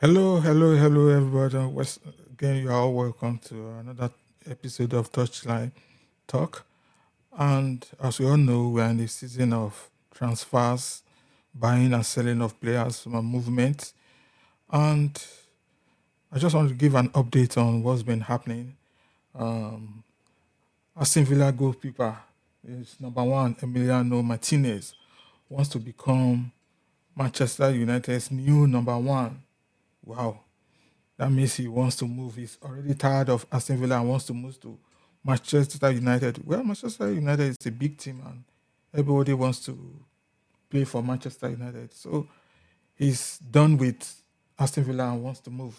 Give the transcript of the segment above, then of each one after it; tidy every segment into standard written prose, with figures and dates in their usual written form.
Hello, everybody. Again, you are all welcome to another episode of Touchline Talk. And as we all know, we are in the season of transfers, buying and selling of players from a movement. And I just want to give an update on what's been happening. Um, Aston Villa goalkeeper is number one, Emiliano Martinez, wants to become Manchester United's new number one. Wow. That means he wants to move. He's already tired of Aston Villa and wants to move to Manchester United. Well, Manchester United is a big team and everybody wants to play for Manchester United. So he's done with Aston Villa and wants to move.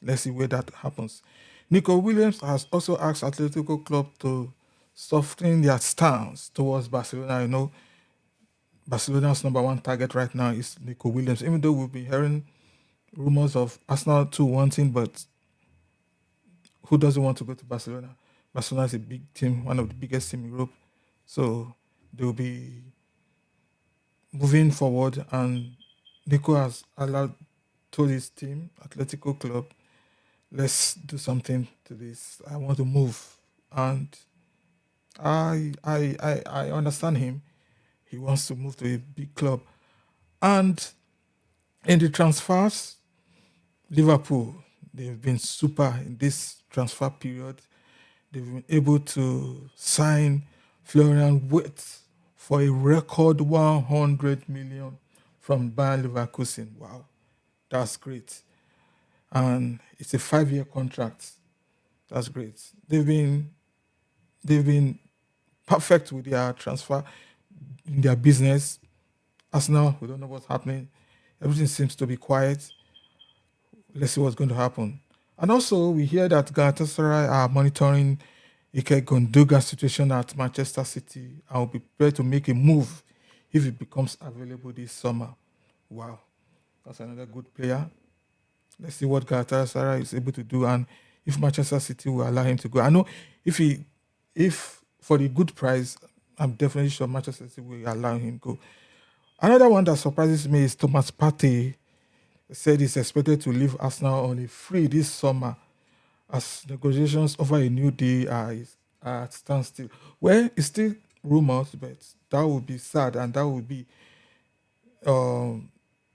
Let's see where that happens. Nico Williams has also asked Atletico Club to soften their stance towards Barcelona. Barcelona's number one target right now is Nico Williams, even though we'll be hearing rumors of Arsenal too wanting, but who doesn't want to go to Barcelona? Barcelona is a big team, one of the biggest team in Europe. So they'll be moving forward and Nico has allowed told his team, Atletico Club, let's do something to this. I want to move. And I understand him. He wants to move to a big club. And in the transfers, Liverpool, they've been super in this transfer period. They've been able to sign Florian Wirtz for a record 100 million from Bayer Leverkusen. Wow, that's great. And it's a 5-year contract. That's great. They've been perfect with their transfer in their business. Arsenal, we don't know what's happening. Everything seems to be quiet. Let's see what's going to happen. And also, we hear that Galatasaray are monitoring Ike Gundogan's situation at Manchester City and will be prepared to make a move if it becomes available this summer. Wow, that's another good player. Let's see what Galatasaray is able to do and if Manchester City will allow him to go. I know if for the good price, I'm definitely sure Manchester City will allow him go. Another one that surprises me is Thomas Partey said he's expected to leave Arsenal on a free this summer as negotiations over a new deal are at standstill. Well, it's still rumors, but that would be sad and that would be, um,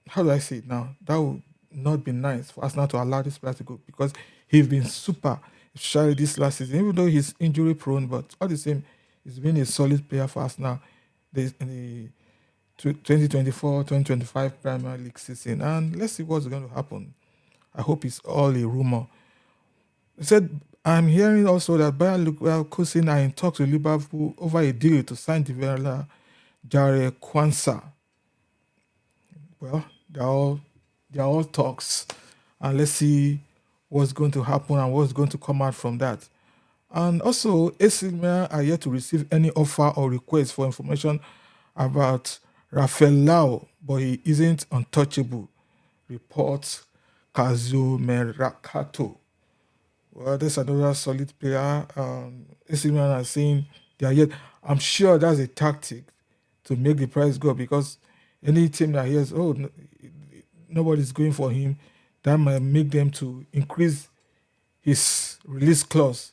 how do I say it now? That would not be nice for Arsenal to allow this player to go because he's been super, especially this last season, even though he's injury prone, but all the same, he's been a solid player for Arsenal in the 2024-2025 Premier League season. And let's see what's going to happen. I hope it's all a rumor. He said, I'm hearing also that Bayer Leverkusen are in talks with Liverpool over a deal to sign developer Jare Kwanzaa. Well, they're all talks, and let's see what's going to happen and what's going to come out from that. And also, AC Milan are yet to receive any offer or request for information about Rafael Lau, but he isn't untouchable. Reports Kazuo Mercato. Well, that's another solid player. AC Milan are saying they are yet. I'm sure that's a tactic to make the price go because any team that hears, oh, nobody's going for him, that might make them to increase his release clause.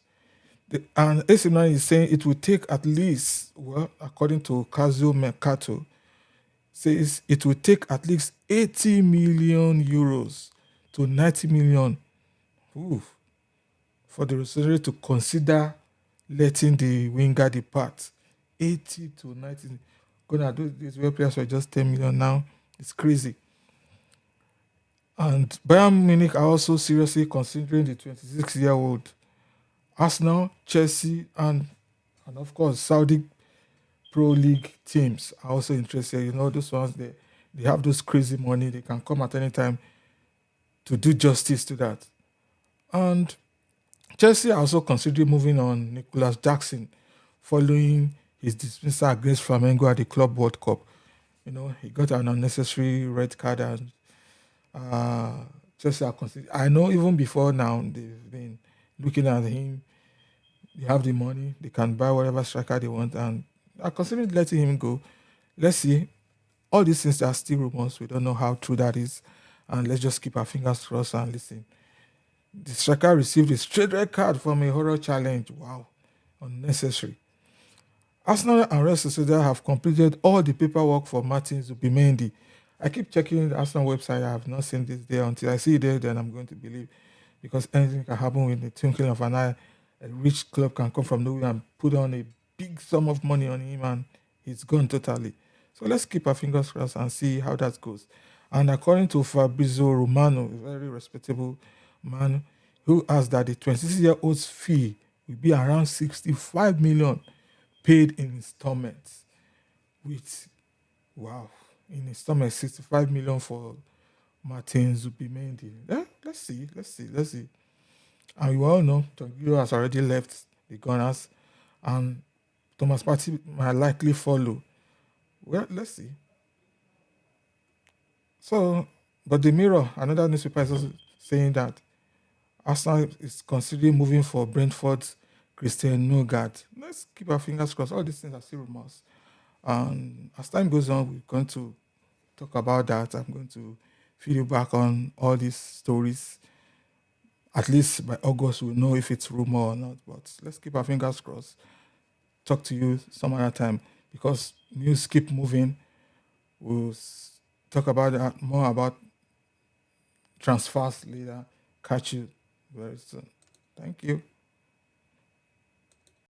And AC Milan is saying it will take at least, well, according to Kazuo Mercato, says it will take at least 80 million euros to 90 million. Ooh, for the Rossoneri to consider letting the winger depart. 80 to 90. Gonna do this where players were just 10 million now. It's crazy. And Bayern Munich are also seriously considering the 26-year-old. Arsenal, Chelsea, and of course Saudi Pro League teams are also interested. Those ones they have those crazy money. They can come at any time to do justice to that. And Chelsea are also considering moving on Nicholas Jackson following his dismissal against Flamengo at the Club World Cup. He got an unnecessary red card and uh, Chelsea are considering. I know even before now they've been looking at him. They have the money. They can buy whatever striker they want and are considering letting him go. Let's see. All these things are still rumors. We don't know how true that is. And let's just keep our fingers crossed and listen. The striker received a straight red card from a horror challenge. Wow, unnecessary. Arsenal and Real Sociedad have completed all the paperwork for Martin Zubimendi. I keep checking the Arsenal website. I have not seen this there until I see it there. Then I'm going to believe, because anything can happen with the twinkling of an eye. A rich club can come from nowhere and put on a big sum of money on him, and he's gone totally. So let's keep our fingers crossed and see how that goes. And according to Fabrizio Romano, a very respectable man, who asked that the 26-year-old's fee will be around 65 million paid in installments, with, wow, in installments 65 million for Martin Zubimendi. Yeah, let's see. And you all know Tonguiro has already left the Gunners, and Thomas Partey might likely follow. Well, let's see. So, but the Mirror, another newspaper, is also saying that Arsenal is considering moving for Brentford's Christian Nogard. Let's keep our fingers crossed. All these things are still rumors. And as time goes on, we're going to talk about that. I'm going to feed you back on all these stories. At least by August, we'll know if it's rumor or not. But let's keep our fingers crossed. Talk to you some other time, because news keep moving. We'll talk about that, more about transfers later. Catch you very soon. Thank you.